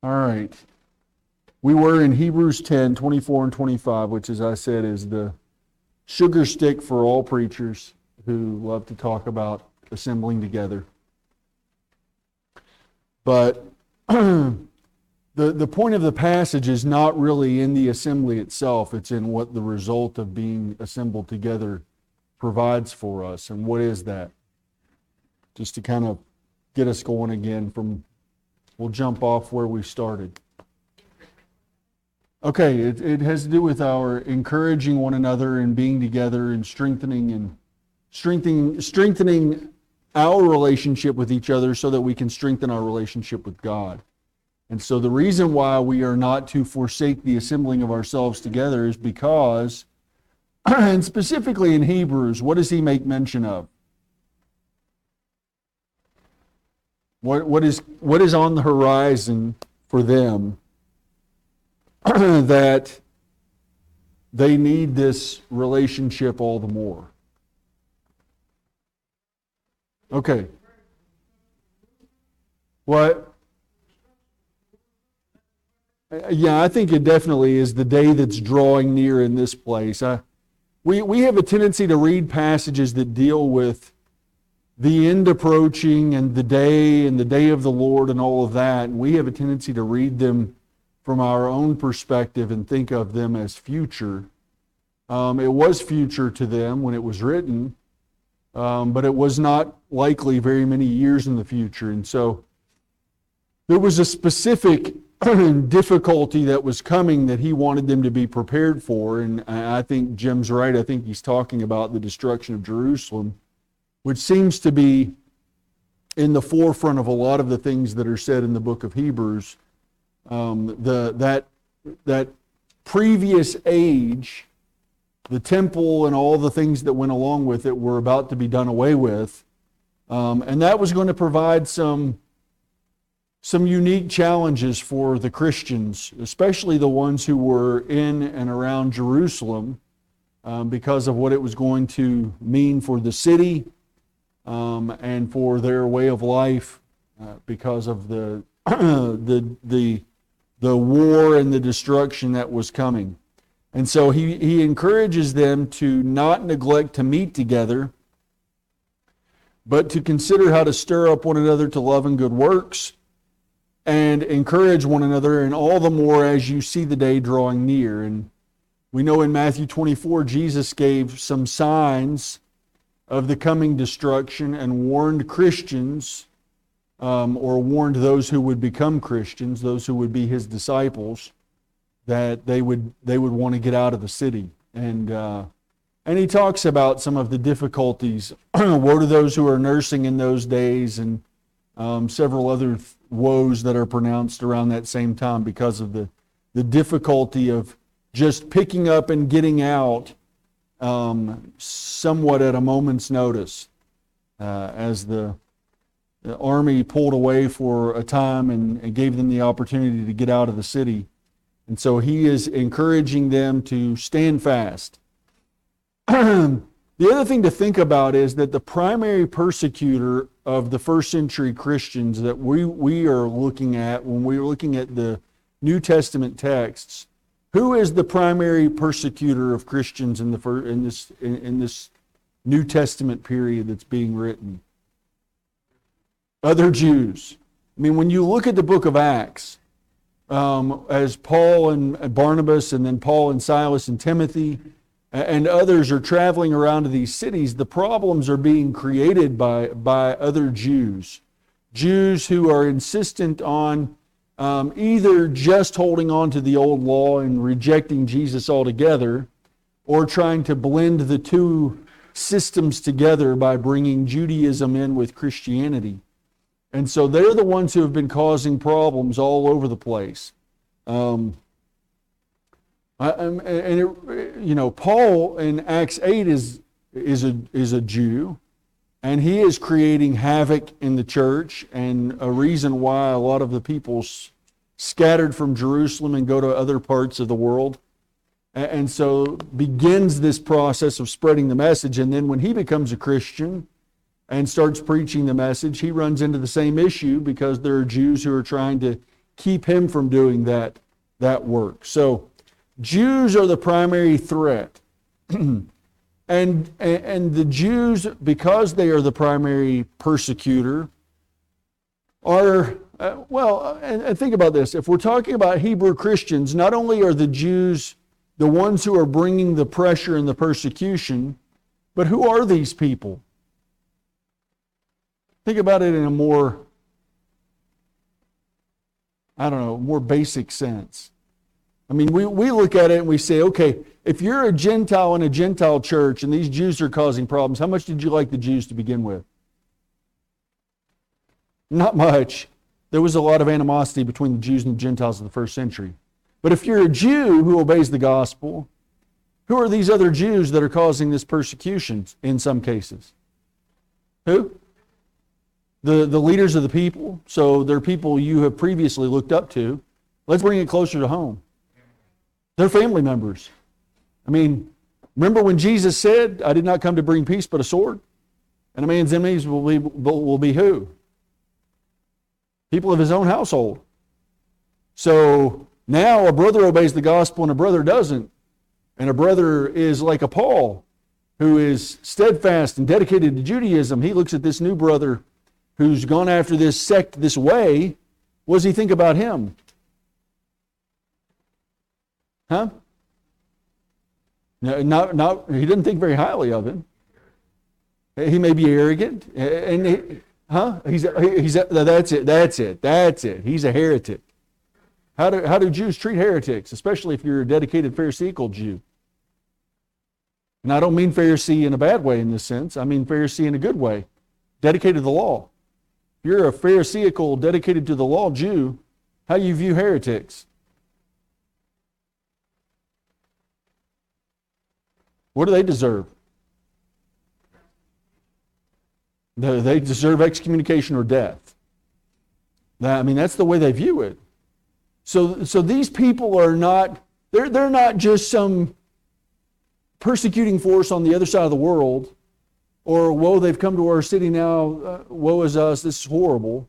All right. We were in Hebrews 10, 24 and 25, which, as I said, is the sugar stick for all preachers who love to talk about assembling together. But the point of the passage is not really in the assembly itself. It's in what the result of being assembled together provides for us. And what is that? Just to kind of get us going again we'll jump off where we started. Okay, it has to do with our encouraging one another and being together and strengthening our relationship with each other so that we can strengthen our relationship with God. And so the reason why we are not to forsake the assembling of ourselves together is because, and specifically in Hebrews, what does he make mention of? What is on the horizon for them that they need this relationship all the more? Okay. What? Yeah, I think it definitely is the day that's drawing near in this place. We have a tendency to read passages that deal with the end approaching and the day of the Lord and all of that. And we have a tendency to read them from our own perspective and think of them as future. It was future to them when it was written, but it was not likely very many years in the future. And so there was a specific difficulty that was coming that he wanted them to be prepared for. And I think Jim's right. I think he's talking about the destruction of Jerusalem, which seems to be in the forefront of a lot of the things that are said in the book of Hebrews. That previous age, the temple and all the things that went along with it were about to be done away with. And that was going to provide some unique challenges for the Christians, especially the ones who were in and around Jerusalem, because of what it was going to mean for the city and for their way of life, because of the war and the destruction that was coming. And so he encourages them to not neglect to meet together, but to consider how to stir up one another to love and good works, and encourage one another, and all the more as you see the day drawing near. And we know in Matthew 24, Jesus gave some signs of the coming destruction and warned Christians, or warned those who would become Christians, those who would be his disciples, that they would want to get out of the city. And he talks about some of the difficulties. Woe to those who are nursing in those days, and several other woes that are pronounced around that same time because of the difficulty of just picking up and getting out somewhat at a moment's notice, as the army pulled away for a time and gave them the opportunity to get out of the city. And so he is encouraging them to stand fast. The other thing to think about is that the primary persecutor of the first century Christians that we are looking at when we're looking at the New Testament texts, who is the primary persecutor of Christians in this New Testament period that's being written? Other Jews. I mean, when you look at the book of Acts, as Paul and Barnabas and then Paul and Silas and Timothy and others are traveling around to these cities, the problems are being created by other Jews. Jews who are insistent on either just holding on to the old law and rejecting Jesus altogether, or trying to blend the two systems together by bringing Judaism in with Christianity. And so they're the ones who have been causing problems all over the place. Paul in Acts 8 is a Jew, and he is creating havoc in the church, and a reason why a lot of the people scattered from Jerusalem and go to other parts of the world. And so begins this process of spreading the message. And then when he becomes a Christian and starts preaching the message, he runs into the same issue because there are Jews who are trying to keep him from doing that work. So Jews are the primary threat. And the Jews, because they are the primary persecutor, are, and think about this. If we're talking about Hebrew Christians, not only are the Jews the ones who are bringing the pressure and the persecution, but who are these people? Think about it in a more, more basic sense. I mean, we look at it and we say, okay, if you're a Gentile in a Gentile church and these Jews are causing problems, how much did you like the Jews to begin with? Not much. There was a lot of animosity between the Jews and the Gentiles of the first century. But if you're a Jew who obeys the gospel, who are these other Jews that are causing this persecution in some cases? Who? The leaders of the people. So they're people you have previously looked up to. Let's bring it closer to home. They're family members. I mean, remember when Jesus said, I did not come to bring peace but a sword? And a man's enemies will be who? People of his own household. So now a brother obeys the gospel and a brother doesn't. And a brother is like a Paul, who is steadfast and dedicated to Judaism. He looks at this new brother who's gone after this sect this way. What does he think about him? Huh? No, he didn't think very highly of him. He may be arrogant, and that's it. He's a heretic. How do Jews treat heretics, especially if you're a dedicated Pharisaical Jew? And I don't mean Pharisee in a bad way in this sense. I mean Pharisee in a good way, dedicated to the law. If you're a Pharisaical, dedicated to the law Jew, how do you view heretics? What do they deserve? They deserve excommunication or death. That's the way they view it. So these people are not, they're not just some persecuting force on the other side of the world, or, whoa, they've come to our city now, woe is us, this is horrible.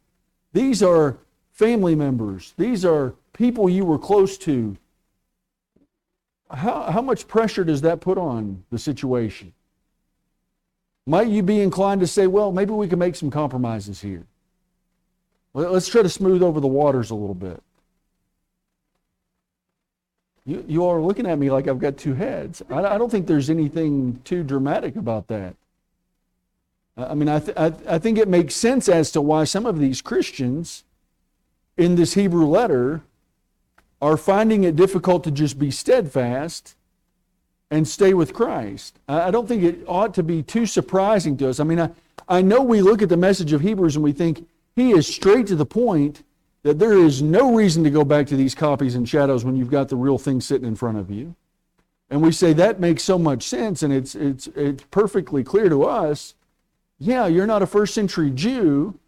These are family members. These are people you were close to. How much pressure does that put on the situation? Might you be inclined to say, well, maybe we can make some compromises here. Let's try to smooth over the waters a little bit. You all are looking at me like I've got two heads. I don't think there's anything too dramatic about that. I think it makes sense as to why some of these Christians in this Hebrew letter are finding it difficult to just be steadfast and stay with Christ. I don't think it ought to be too surprising to us. I know we look at the message of Hebrews and we think he is straight to the point, that there is no reason to go back to these copies and shadows when you've got the real thing sitting in front of you. And we say that makes so much sense, and it's perfectly clear to us. Yeah, you're not a first century Jew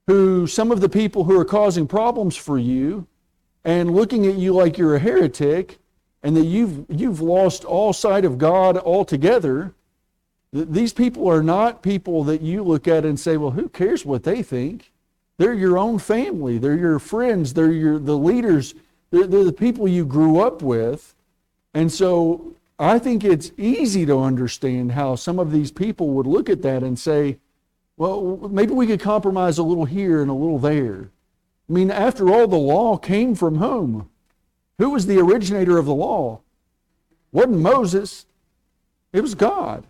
who some of the people who are causing problems for you and looking at you like you're a heretic and that you've lost all sight of God altogether. These people are not people that you look at and say, well, who cares what they think? They're your own family. They're your friends. They're the leaders. They're the people you grew up with. And so I think it's easy to understand how some of these people would look at that and say, well, maybe we could compromise a little here and a little there. After all, the law came from whom? Who was the originator of the law? Wasn't Moses. It was God.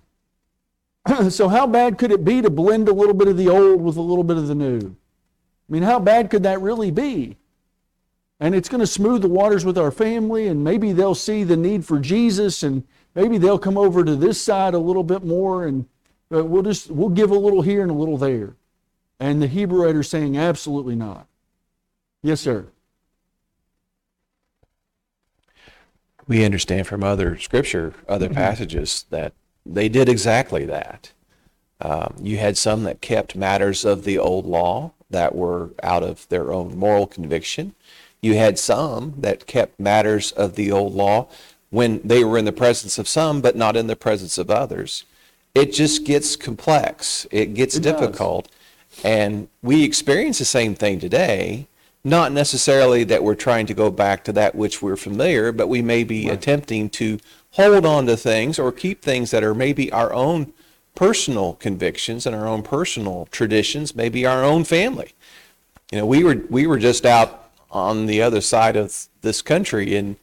So how bad could it be to blend a little bit of the old with a little bit of the new? How bad could that really be? And it's going to smooth the waters with our family, and maybe they'll see the need for Jesus, and maybe they'll come over to this side a little bit more, and we'll give a little here and a little there. And the Hebrew writer is saying absolutely not. Yes, sir. We understand from other scripture, other passages, that they did exactly that. You had some that kept matters of the old law that were out of their own moral conviction. You had some that kept matters of the old law when they were in the presence of some, but not in the presence of others. It just gets complex. It gets difficult. And we experience the same thing today, Not necessarily that we're trying to go back to that which we're familiar, but we may be attempting to hold on to things or keep things that are maybe our own personal convictions and our own personal traditions, maybe our own family. You know, we were just out on the other side of this country, and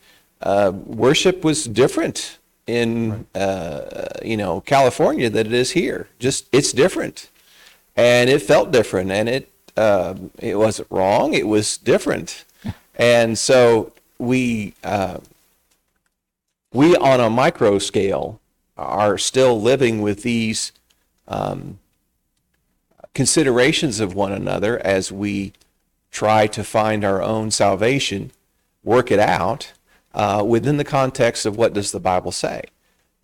worship was different in California than it is here. Just it's different, and it felt different, and it wasn't wrong. It was different, and so we on a micro scale are still living with these considerations of one another as we try to find our own salvation, work it out within the context of what does the Bible say.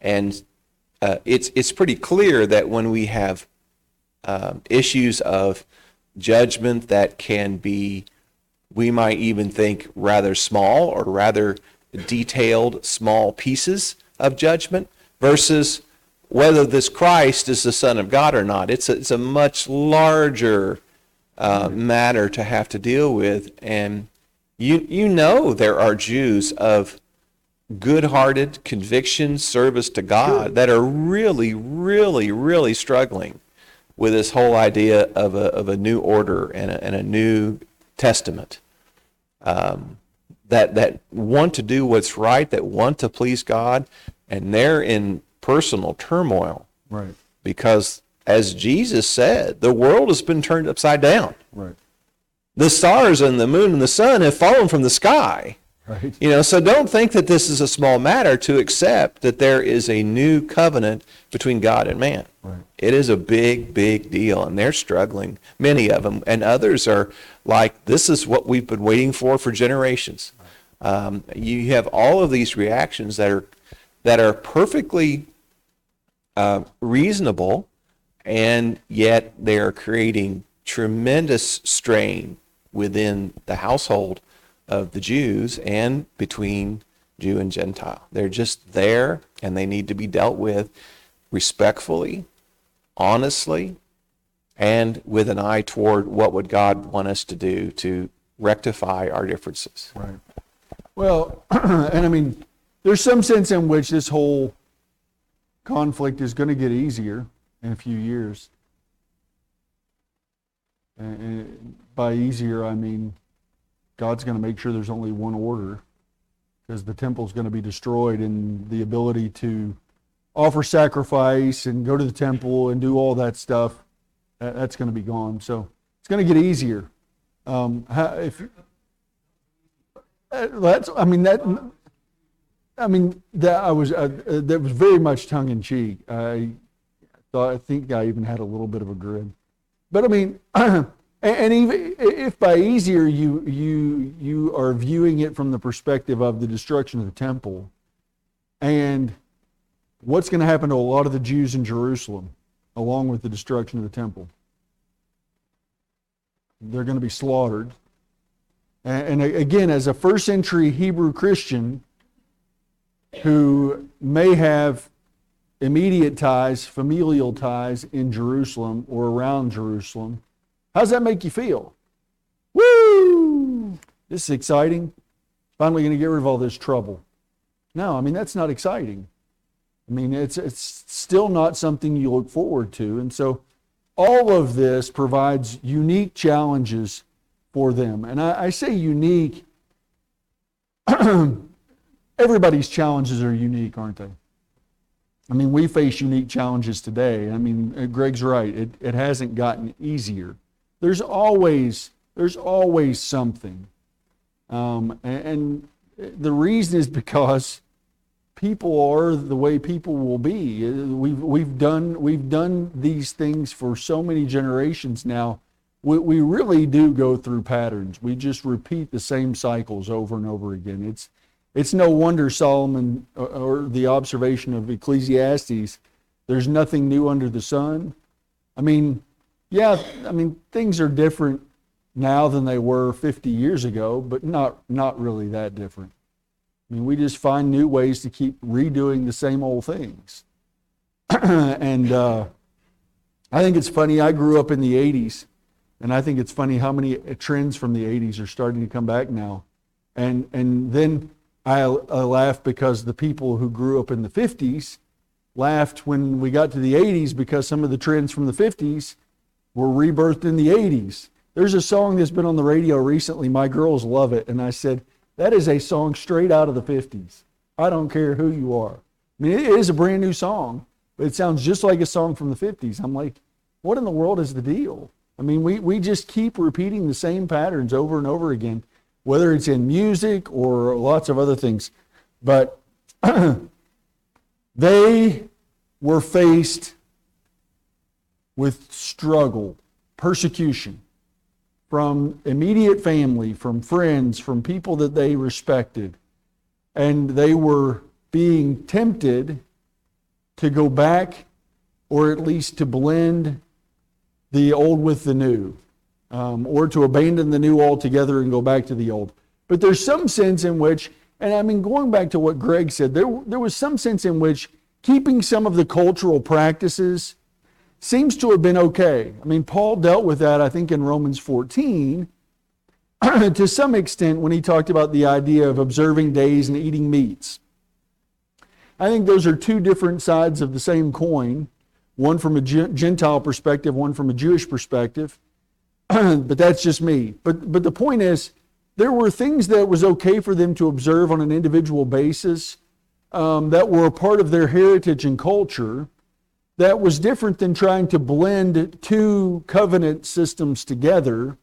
And it's pretty clear that when we have issues of judgment that can be, we might even think, rather small or rather detailed small pieces of judgment versus whether this Christ is the Son of God or not. It's a much larger matter to have to deal with. And you know there are Jews of good-hearted conviction, service to God that are really, really, really struggling with this whole idea of a new order and a new testament. That want to do what's right, that want to please God, and they're in personal turmoil. Right. Because, as Jesus said, the world has been turned upside down. Right. The stars and the moon and the sun have fallen from the sky. Right. You know, so don't think that this is a small matter to accept that there is a new covenant between God and man. Right. It is a big, big deal, and they're struggling, many of them, and others are like, this is what we've been waiting for generations. You have all of these reactions that are perfectly reasonable, and yet they are creating tremendous strain within the household of the Jews and between Jew and Gentile. They're just there, and they need to be dealt with respectfully, honestly, and with an eye toward what would God want us to do to rectify our differences. Right. Well, and I mean, there's some sense in which this whole conflict is going to get easier in a few years. And by easier, I mean God's going to make sure there's only one order, because the temple's going to be destroyed, and the ability to offer sacrifice and go to the temple and do all that stuff, that's going to be gone. So it's going to get easier. That was very much tongue in cheek. I think I even had a little bit of a grin. But I mean, and even if by easier you are viewing it from the perspective of the destruction of the temple, and what's going to happen to a lot of the Jews in Jerusalem along with the destruction of the temple? They're going to be slaughtered. And again, as a first century Hebrew Christian who may have immediate ties, familial ties in Jerusalem or around Jerusalem, how does that make you feel? Woo! This is exciting. Finally going to get rid of all this trouble. No, I mean, that's not exciting. I mean, it's still not something you look forward to. And so all of this provides unique challenges for them. And I say unique. Everybody's challenges are unique, aren't they? I mean, we face unique challenges today. I mean, Greg's right. It hasn't gotten easier. There's always something. And the reason is because people are the way people will be. We've done these things for so many generations now. We really do go through patterns. We just repeat the same cycles over and over again. It's no wonder Solomon, or the observation of Ecclesiastes, there's nothing new under the sun. I mean, things are different now than they were 50 years ago, but not really that different. I mean, we just find new ways to keep redoing the same old things. And I think it's funny, I grew up in the 80s, And I think it's funny how many trends from the 80s are starting to come back now. And then I laugh because the people who grew up in the 50s laughed when we got to the 80s because some of the trends from the 50s were rebirthed in the 80s. There's a song that's been on the radio recently. My girls love it. And I said, that is a song straight out of the 50s. I don't care who you are. I mean, it is a brand new song, but it sounds just like a song from the 50s. I'm like, what in the world is the deal? I mean, we just keep repeating the same patterns over and over again, whether it's in music or lots of other things. But they were faced with struggle, persecution from immediate family, from friends, from people that they respected. And they were being tempted to go back, or at least to blend the old with the new, or to abandon the new altogether and go back to the old. But there's some sense in which, and I mean, going back to what Greg said, there was some sense in which keeping some of the cultural practices seems to have been okay. I mean, Paul dealt with that, I think, in Romans 14, to some extent when he talked about the idea of observing days and eating meats. I think those are two different sides of the same coin, one from a Gentile perspective, one from a Jewish perspective. But that's just me. But the point is, there were things that was okay for them to observe on an individual basis that were a part of their heritage and culture that was different than trying to blend two covenant systems together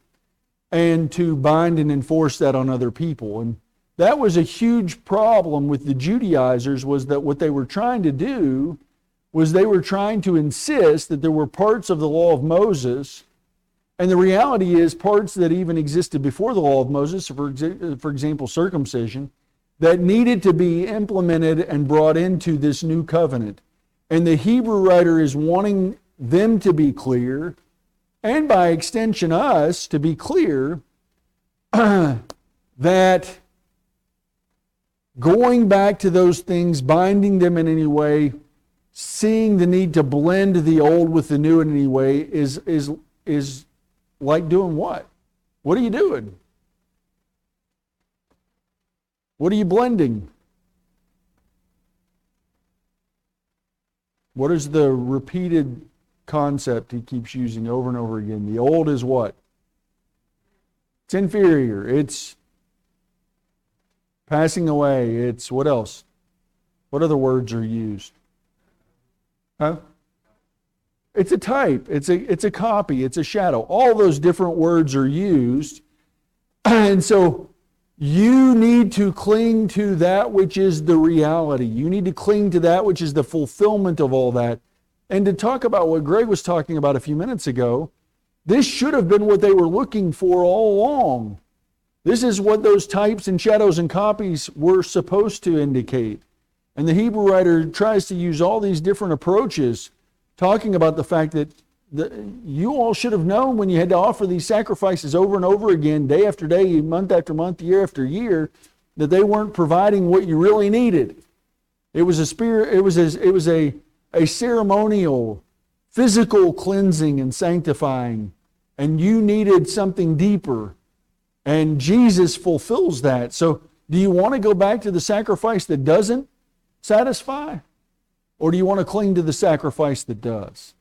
and to bind and enforce that on other people. And that was a huge problem with the Judaizers, was that what they were trying to do was they were trying to insist that there were parts of the law of Moses, and the reality is parts that even existed before the law of Moses, for example, circumcision, that needed to be implemented and brought into this new covenant. And the Hebrew writer is wanting them to be clear, and by extension us to be clear, that going back to those things, binding them in any way, seeing the need to blend the old with the new in any way is like doing what? What are you doing? What are you blending? What is the repeated concept he keeps using over and over again? The old is what? It's inferior. It's passing away. It's what else? What other words are used? Huh? It's a type. It's a copy. It's a shadow. All those different words are used. And so you need to cling to that which is the reality. You need to cling to that which is the fulfillment of all that. And to talk about what Greg was talking about a few minutes ago, this should have been what they were looking for all along. This is what those types and shadows and copies were supposed to indicate. And the Hebrew writer tries to use all these different approaches, talking about the fact that you all should have known when you had to offer these sacrifices over and over again, day after day, month after month, year after year, that they weren't providing what you really needed. It was a ceremonial, physical cleansing and sanctifying, and you needed something deeper. And Jesus fulfills that. So do you want to go back to the sacrifice that doesn't satisfy? Or do you want to cling to the sacrifice that does?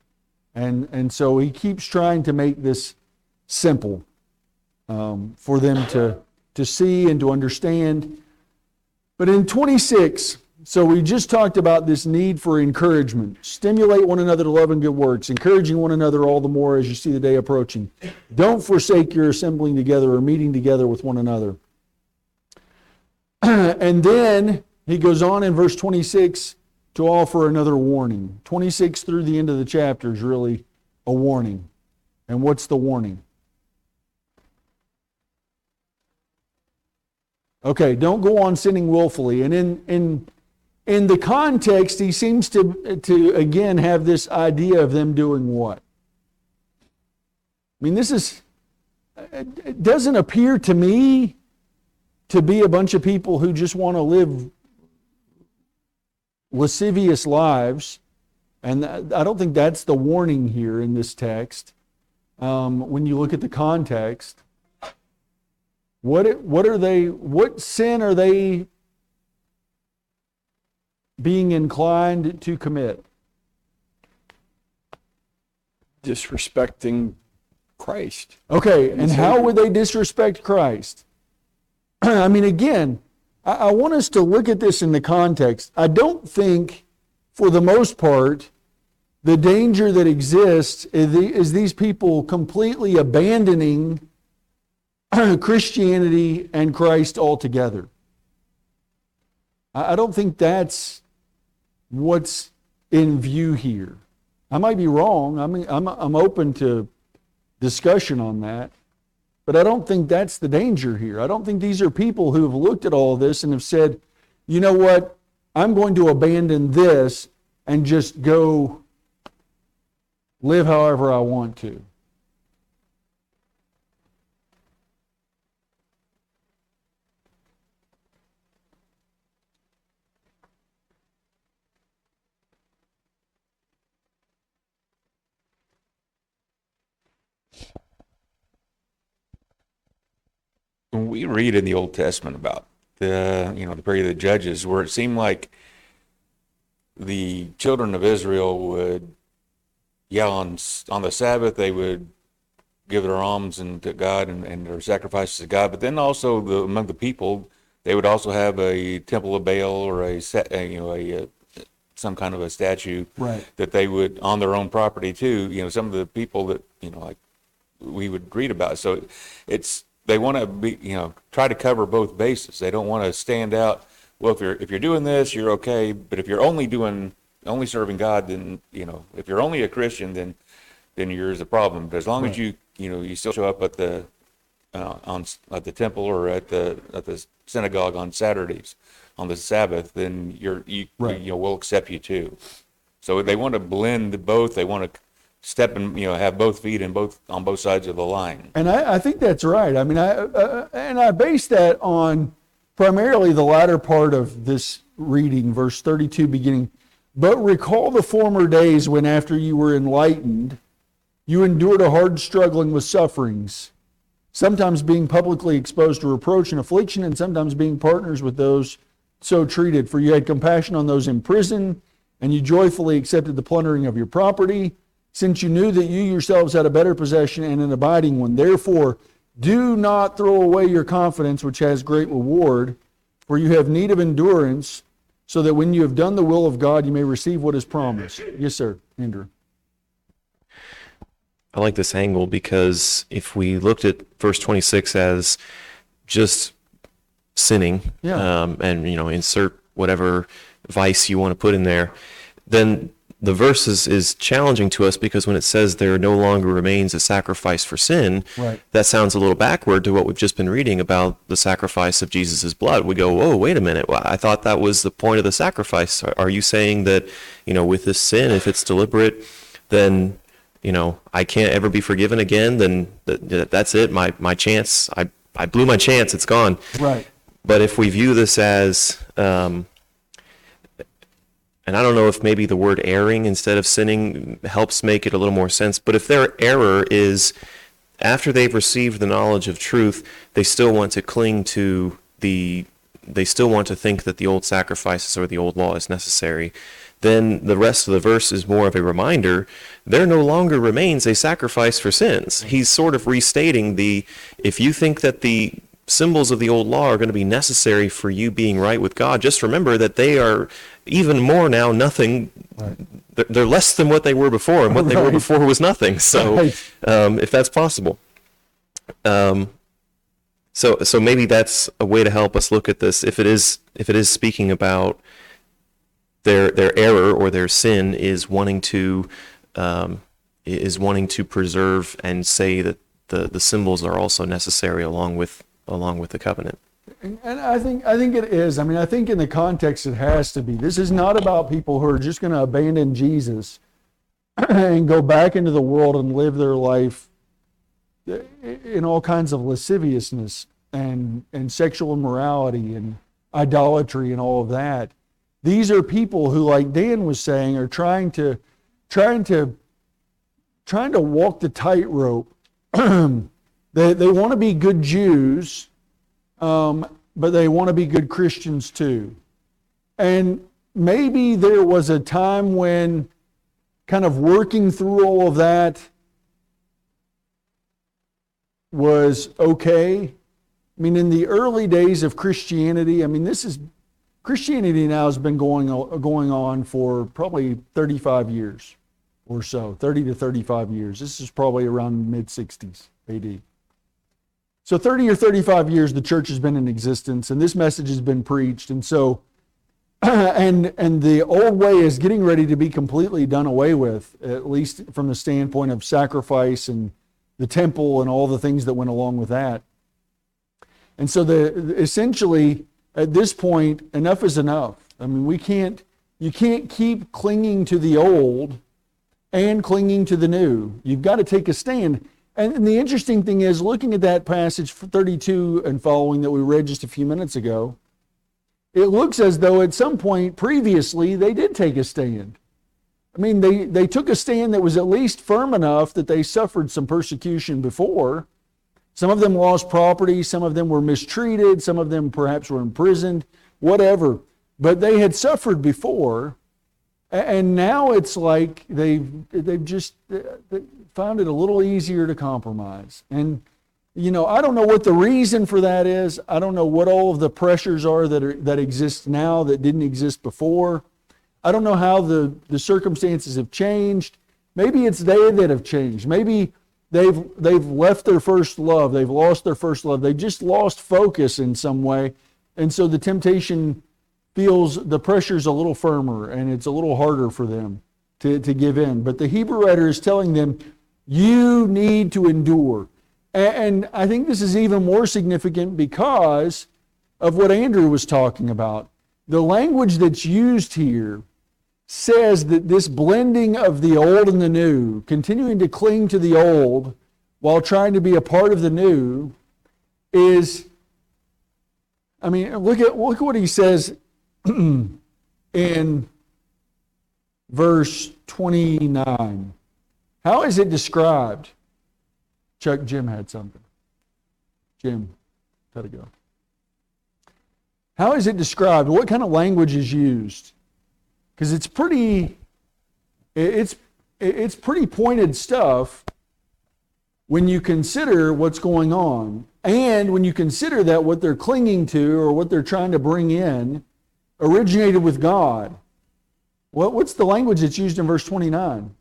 And so he keeps trying to make this simple for them to see and to understand. But in 26, so we just talked about this need for encouragement. Stimulate one another to love and good works, encouraging one another all the more as you see the day approaching. Don't forsake your assembling together or meeting together with one another. And then he goes on in verse 26 to offer another warning. 26 through the end of the chapter is really a warning. And what's the warning? Okay, don't go on sinning willfully. And in the context, he seems to again have this idea of them doing what? I mean, it doesn't appear to me to be a bunch of people who just want to live lascivious lives. And I don't think that's the warning here in this text. when you look at the context. What sin are they being inclined to commit? Disrespecting Christ. Okay, and how would they disrespect Christ? I mean, again, I want us to look at this in the context. I don't think, for the most part, the danger that exists is these people completely abandoning Christianity and Christ altogether. I don't think that's what's in view here. I might be wrong. I mean, I'm open to discussion on that, but I don't think that's the danger here. I don't think these are people who have looked at all of this and have said, you know what, I'm going to abandon this and just go live however I want to. When we read in the Old Testament about the period of the Judges, where it seemed like the children of Israel would, on the Sabbath, they would give their alms to God and their sacrifices to God, but then also among the people, they would also have a temple of Baal or some kind of a statue, Right. that they would on their own property too. Some of the people that like we would read about. So they want to be try to cover both bases. They don't want to stand out. Well, if you're doing this, you're okay. But if you're only serving God, then if you're only a Christian, then you're the problem. But as long as you still show up at the temple or at the synagogue on Saturdays, on the Sabbath, then we'll accept you too. So they want to blend both. They want to step and have both feet on both sides of the line. And I think that's right. I mean, I base that on primarily the latter part of this reading, verse 32 beginning. But recall the former days when, after you were enlightened, you endured a hard struggling with sufferings, sometimes being publicly exposed to reproach and affliction, and sometimes being partners with those so treated. For you had compassion on those in prison, and you joyfully accepted the plundering of your property, since you knew that you yourselves had a better possession and an abiding one. Therefore, do not throw away your confidence, which has great reward, for you have need of endurance, so that when you have done the will of God, you may receive what is promised. Yes, sir, Andrew. I like this angle because if we looked at verse 26 as just sinning, and insert whatever vice you want to put in there, then the verse is challenging to us, because when it says there no longer remains a sacrifice for sin, right, that sounds a little backward to what we've just been reading about the sacrifice of Jesus' blood. We go, whoa, wait a minute. Well, I thought that was the point of the sacrifice. Are you saying that, with this sin, if it's deliberate, then, I can't ever be forgiven again? Then that's it. My chance, I blew my chance. It's gone. Right. But if we view this as, and I don't know if maybe the word erring instead of sinning helps make it a little more sense, but if their error is after they've received the knowledge of truth, they still want to cling to they still want to think that the old sacrifices or the old law is necessary, then the rest of the verse is more of a reminder. There no longer remains a sacrifice for sins. He's sort of restating if you think that the symbols of the old law are going to be necessary for you being right with God, just remember that they are even more now nothing. Right. They're less than what they were before, and what they were before was nothing. So, if that's possible. So maybe that's a way to help us look at this. If it is speaking about their error or their sin is wanting to preserve and say that the symbols are also necessary along with the covenant. And I think it is. I mean, I think in the context it has to be. This is not about people who are just going to abandon Jesus and go back into the world and live their life in all kinds of lasciviousness and sexual immorality and idolatry and all of that. These are people who, like Dan was saying, are trying to trying to walk the tightrope. They want to be good Jews, but they want to be good Christians too. And maybe there was a time when kind of working through all of that was okay. I mean, in the early days of Christianity, Christianity now has been going on for probably 35 years or so, 30 to 35 years. This is probably around mid-60s AD. So 30 or 35 years the church has been in existence, and this message has been preached. And so, and the old way is getting ready to be completely done away with, at least from the standpoint of sacrifice and the temple and all the things that went along with that. And so essentially, at this point, enough is enough. I mean, you can't keep clinging to the old and clinging to the new. You've got to take a stand. And the interesting thing is, looking at that passage 32 and following that we read just a few minutes ago, it looks as though at some point previously they did take a stand. I mean, they took a stand that was at least firm enough that they suffered some persecution before. Some of them lost property, some of them were mistreated, some of them perhaps were imprisoned, whatever. But they had suffered before, and now it's like they've just found it a little easier to compromise. And I don't know what the reason for that is. I don't know what all of the pressures are that exist now that didn't exist before. I don't know how the circumstances have changed. Maybe it's they that have changed. Maybe they've left their first love. They've lost their first love. They've just lost focus in some way. And so the temptation feels, the pressure's a little firmer and it's a little harder for them to give in. But the Hebrew writer is telling them, you need to endure. And I think this is even more significant because of what Andrew was talking about. The language that's used here says that this blending of the old and the new, continuing to cling to the old while trying to be a part of the new, is, I mean, look at what he says in verse 29. How is it described? Chuck, Jim had something. Jim, gotta go. How is it described? What kind of language is used? Because it's pretty pointed stuff when you consider what's going on, and when you consider that what they're clinging to or what they're trying to bring in originated with God. What's the language that's used in verse 29?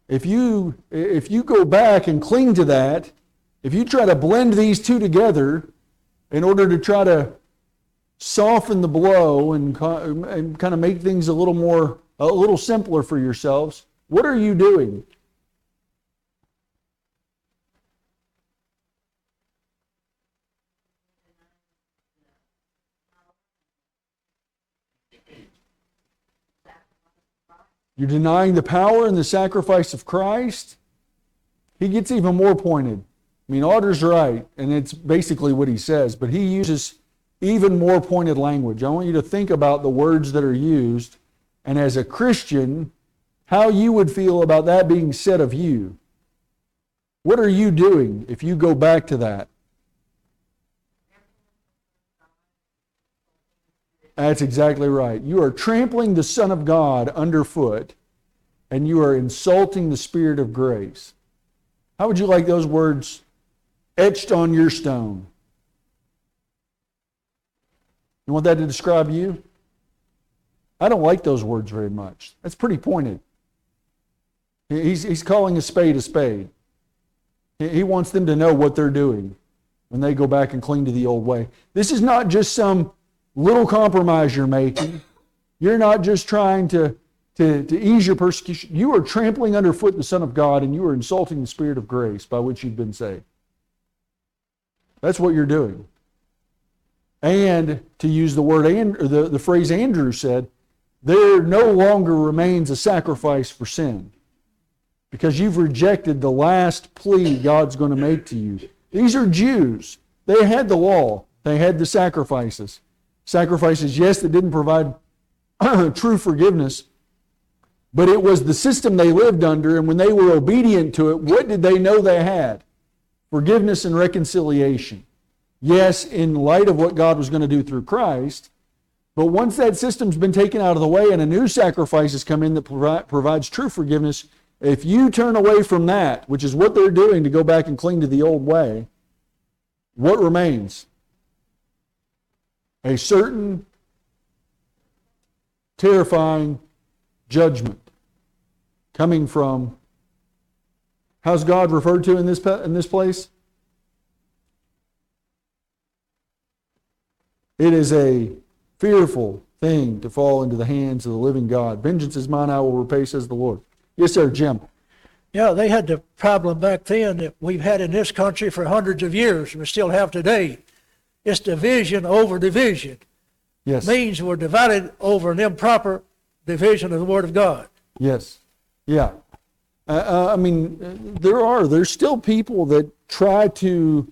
If you go back and cling to that, if you try to blend these two together in order to try to soften the blow and kind of make things a little simpler for yourselves, what are you doing? You're denying the power and the sacrifice of Christ. He gets even more pointed. I mean, Otter's right, and it's basically what he says, but he uses even more pointed language. I want you to think about the words that are used, and as a Christian, how you would feel about that being said of you. What are you doing if you go back to that? That's exactly right. You are trampling the Son of God underfoot, and you are insulting the Spirit of grace. How would you like those words etched on your stone? You want that to describe you? I don't like those words very much. That's pretty pointed. He's calling a spade a spade. He wants them to know what they're doing when they go back and cling to the old way. This is not just some little compromise you're making. You're not just trying to ease your persecution. You are trampling underfoot the Son of God, and you are insulting the Spirit of grace by which you've been saved. That's what you're doing. And to use the word the phrase Andrew said, there no longer remains a sacrifice for sin, because you've rejected the last plea God's going to make to you. These are Jews. They had the law. They had the sacrifices. Sacrifices, yes, that didn't provide true forgiveness, But it was the system they lived under, and when they were obedient to it, what did they know they had? Forgiveness and reconciliation. Yes, in light of what God was going to do through Christ, but once that system's been taken out of the way and a new sacrifice has come in that provides true forgiveness, if you turn away from that, which is what they're doing to go back and cling to the old way, what remains? A certain terrifying judgment coming from, how's God referred to in this place? It is a fearful thing to fall into the hands of the living God. Vengeance is mine, I will repay, says the Lord. Yes, sir, Jim. Yeah, they had the problem back then that we've had in this country for hundreds of years, and we still have today. It's division over division. Yes. Means we're divided over an improper division of the Word of God. Yes. Yeah. There's still people that try to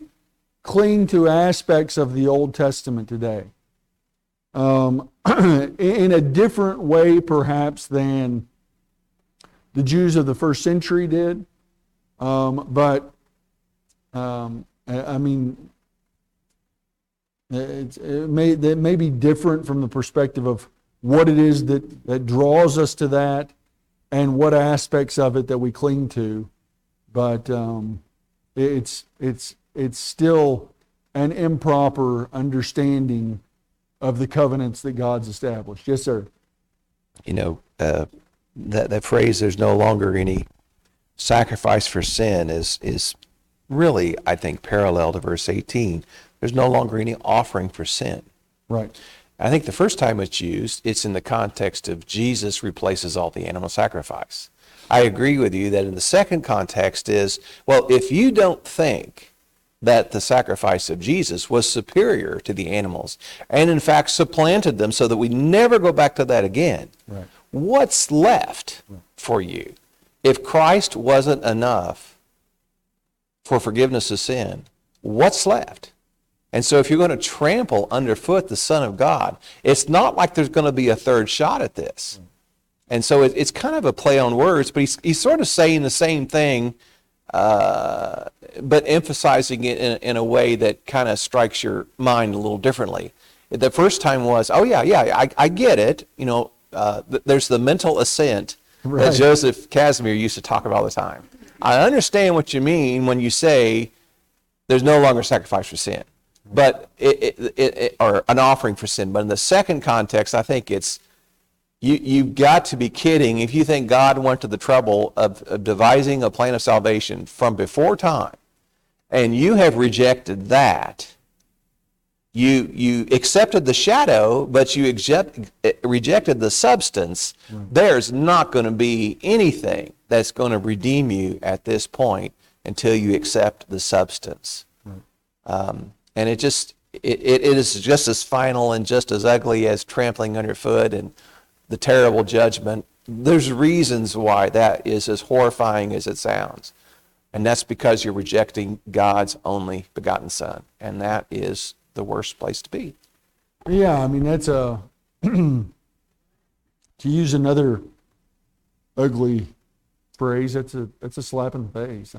cling to aspects of the Old Testament today. In a different way, perhaps, than the Jews of the first century did. It may be different from the perspective of what it is that draws us to that and what aspects of it that we cling to. But it's still an improper understanding of the covenants that God's established. Yes, sir. That phrase, there's no longer any sacrifice for sin, is really, I think, parallel to verse 18. There's no longer any offering for sin. Right. I think the first time it's used, it's in the context of Jesus replaces all the animal sacrifice. I agree with you that in the second context is, well, if you don't think that the sacrifice of Jesus was superior to the animals, and in fact supplanted them so that we never go back to that again, Right. What's left for you? If Christ wasn't enough for forgiveness of sin, what's left? And so if you're going to trample underfoot the Son of God, it's not like there's going to be a third shot at this. And so it's kind of a play on words, but he's sort of saying the same thing, but emphasizing it in a way that kind of strikes your mind a little differently. The first time was, I get it. There's the mental assent Right. that Joseph Casimir used to talk about all the time. I understand what you mean when you say there's no longer sacrifice for sin, but or an offering for sin. But in the second context, I think it's you've got to be kidding if you think God went to the trouble of devising a plan of salvation from before time, and you have rejected that. You accepted the shadow, but you rejected the substance. Right. There's not going to be anything that's going to redeem you at this point until you accept the substance. Right. And it is just as final and just as ugly as trampling underfoot and the terrible judgment. There's reasons why that is as horrifying as it sounds. And that's because you're rejecting God's only begotten Son. And that is the worst place to be. Yeah, that's to use another ugly phrase, that's a slap in the face.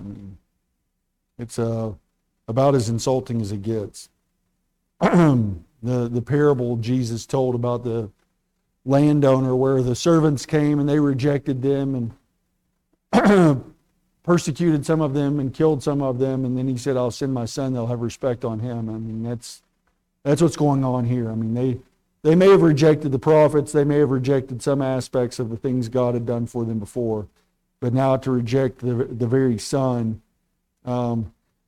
It's about as insulting as it gets. The parable Jesus told about the landowner where the servants came and they rejected them and persecuted some of them and killed some of them, and then he said, I'll send my son, they'll have respect on him. That's what's going on here. They may have rejected the prophets, they may have rejected some aspects of the things God had done for them before, but now to reject the very Son.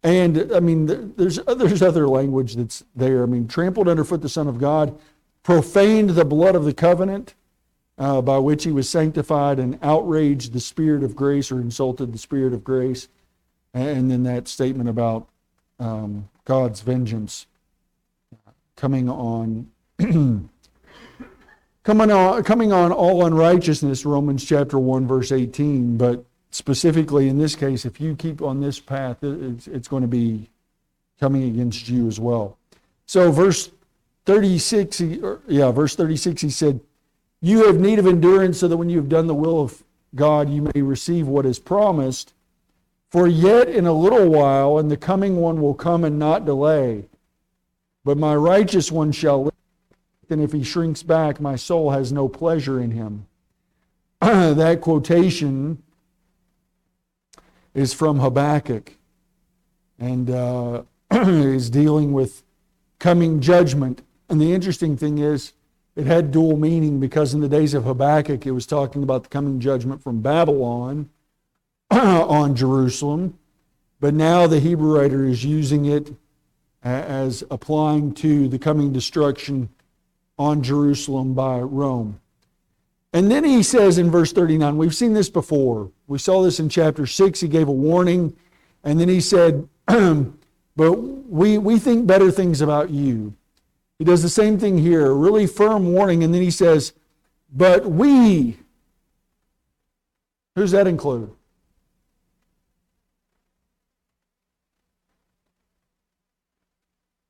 There's other language that's there. Trampled underfoot the Son of God, profaned the blood of the covenant by which he was sanctified, and outraged the Spirit of grace, or insulted the Spirit of grace. And then that statement about God's vengeance coming on all unrighteousness, Romans chapter 1, verse 18. But specifically in this case, if you keep on this path, it's going to be coming against you as well. So verse 36, he said, you have need of endurance, so that when you have done the will of God, you may receive what is promised. For yet in a little while, and the coming one will come and not delay. But my righteous one shall live, and if he shrinks back, my soul has no pleasure in him. That quotation is from Habakkuk, and is dealing with coming judgment. And the interesting thing is, it had dual meaning, because in the days of Habakkuk, it was talking about the coming judgment from Babylon on Jerusalem. But now the Hebrew writer is using it as applying to the coming destruction on Jerusalem by Rome. And then he says in verse 39, we've seen this before. We saw this in chapter 6. He gave a warning. And then he said, but we think better things about you. He does the same thing here, a really firm warning. And then he says, but we, who's that include?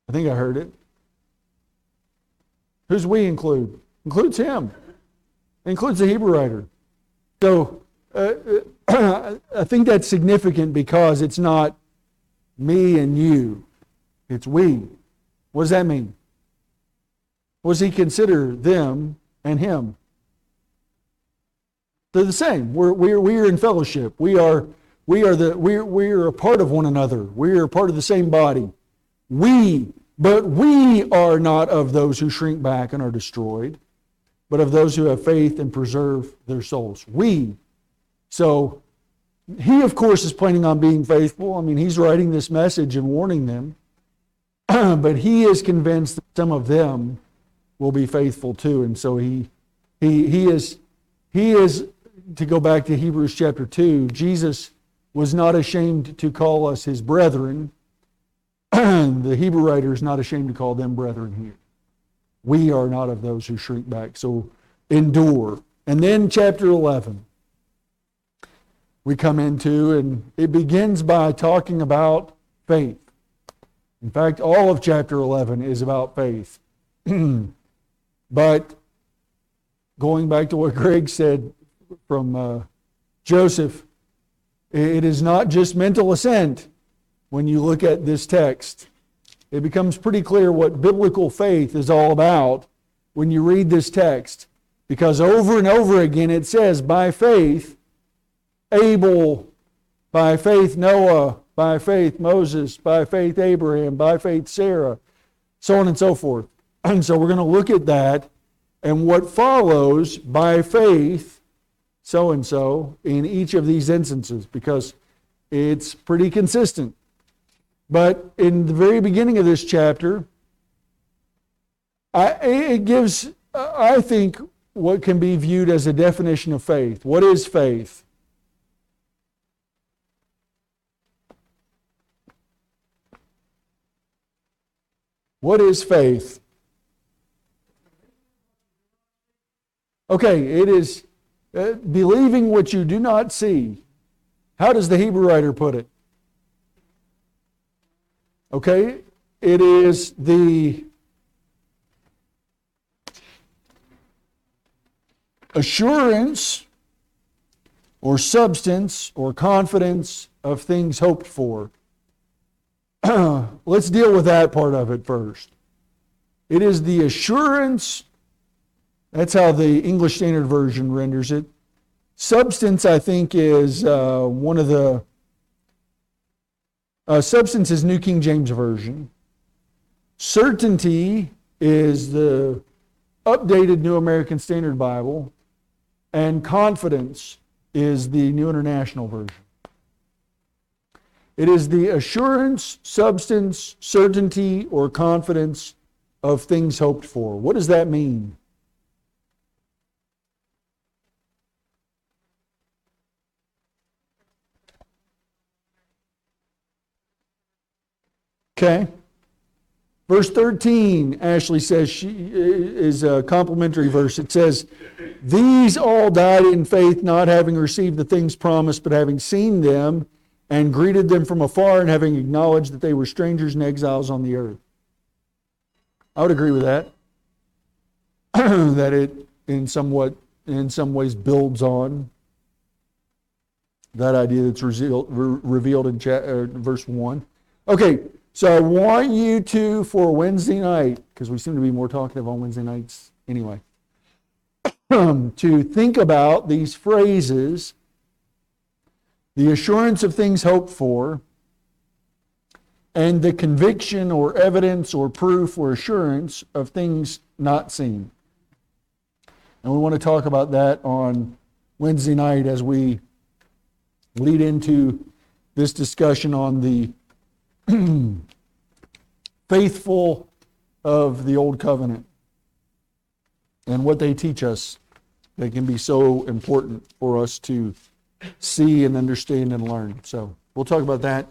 I think I heard it. Who's we include? Includes him. Includes the Hebrew writer. So I think that's significant, because it's not me and you. It's we. What does that mean? What does he consider them and him? They're the same. We're in fellowship. We are a part of one another. We are a part of the same body. But we are not of those who shrink back and are destroyed, but of those who have faith and preserve their souls. So he, of course, is planning on being faithful. I mean, he's writing this message and warning them, but he is convinced that some of them will be faithful too. And so he is, to go back to Hebrews chapter 2, Jesus was not ashamed to call us his brethren. The Hebrew writer is not ashamed to call them brethren here. We are not of those who shrink back. So endure. And then chapter 11 we come into, and it begins by talking about faith. In fact, all of chapter 11 is about faith. But going back to what Greg said from Joseph, it is not just mental assent. When you look at this text, it becomes pretty clear what biblical faith is all about when you read this text. Because over and over again it says, by faith Abel, by faith Noah, by faith Moses, by faith Abraham, by faith Sarah, so on and so forth. And so we're going to look at that and what follows by faith so-and-so in each of these instances, because it's pretty consistent. But in the very beginning of this chapter, it gives, I think, what can be viewed as a definition of faith. What is faith? What is faith? Okay, it is believing what you do not see. How does the Hebrew writer put it? Okay, it is the assurance or substance or confidence of things hoped for. Let's deal with that part of it first. It is the assurance, that's how the English Standard Version renders it. Substance, I think, is one of the substance is New King James Version. Certainty is the updated New American Standard Bible. And confidence is the New International Version. It is the assurance, substance, certainty, or confidence of things hoped for. What does that mean? Okay. Verse 13, Ashley says, she is a complimentary verse. It says, these all died in faith, not having received the things promised, but having seen them and greeted them from afar, and having acknowledged that they were strangers and exiles on the earth. I would agree with that. That it in some ways builds on that idea that's revealed in verse 1. Okay, so I want you to, for Wednesday night, because we seem to be more talkative on Wednesday nights anyway, to think about these phrases: the assurance of things hoped for, and the conviction or evidence or proof or assurance of things not seen. And we want to talk about that on Wednesday night as we lead into this discussion on the faithful of the Old Covenant and what they teach us that can be so important for us to see and understand and learn. So we'll talk about that